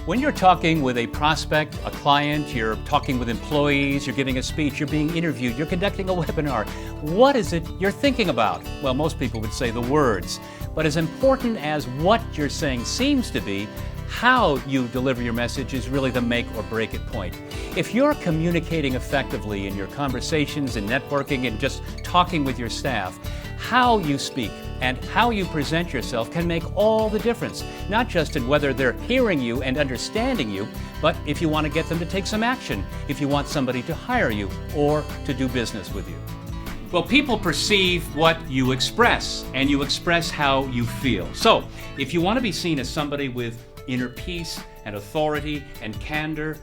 When you're talking with a prospect, a client, you're talking with employees, you're giving a speech, you're being interviewed, you're conducting a webinar, what is it you're thinking about? Well, most people would say the words. But as important as what you're saying seems to be, how you deliver your message is really the make or break it point. If you're communicating effectively in your conversations and networking and just talking with your staff, how you speak and how you present yourself can make all the difference, not just in whether they're hearing you and understanding you, but if you want to get them to take some action, if you want somebody to hire you or to do business with you. Well, people perceive what you express, and you express how you feel. So, if you want to be seen as somebody with inner peace and authority and candor,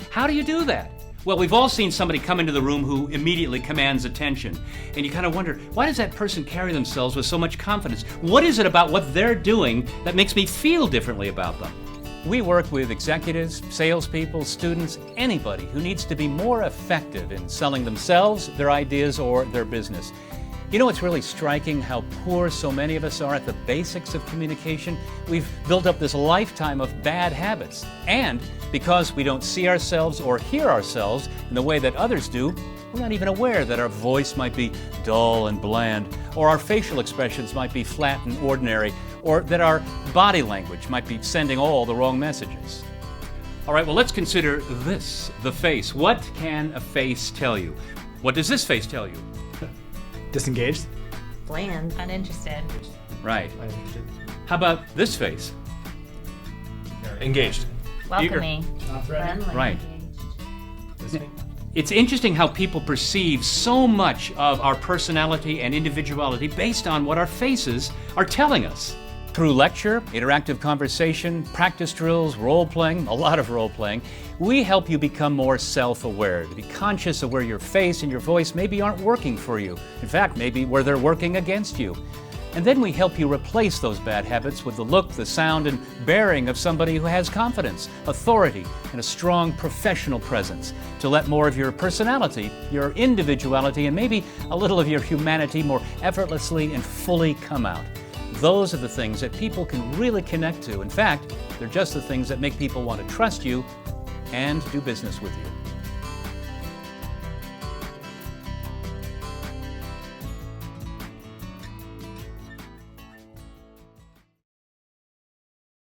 how do you do that? Well, we've all seen somebody come into the room who immediately commands attention. And you kind of wonder, why does that person carry themselves with so much confidence? What is it about what they're doing that makes me feel differently about them? We work with executives, salespeople, students, anybody who needs to be more effective in selling themselves, their ideas, or their business. You know, it's really striking how poor so many of us are at the basics of communication. We've built up this lifetime of bad habits. And because we don't see ourselves or hear ourselves in the way that others do, we're not even aware that our voice might be dull and bland, or our facial expressions might be flat and ordinary, or that our body language might be sending all the wrong messages. All right, well, let's consider this, the face. What can a face tell you? What does this face tell you? Disengaged. Bland. Uninterested. Right. How about this face? Engaged. Welcoming. Not threatening. Friendly. Right. Listening. It's interesting how people perceive so much of our personality and individuality based on what our faces are telling us. Through lecture, interactive conversation, practice drills, role-playing, a lot of role-playing, we help you become more self-aware, to be conscious of where your face and your voice maybe aren't working for you. In fact, maybe where they're working against you. And then we help you replace those bad habits with the look, the sound, and bearing of somebody who has confidence, authority, and a strong professional presence to let more of your personality, your individuality, and maybe a little of your humanity more effortlessly and fully come out. Those are the things that people can really connect to. In fact, they're just the things that make people want to trust you and do business with you.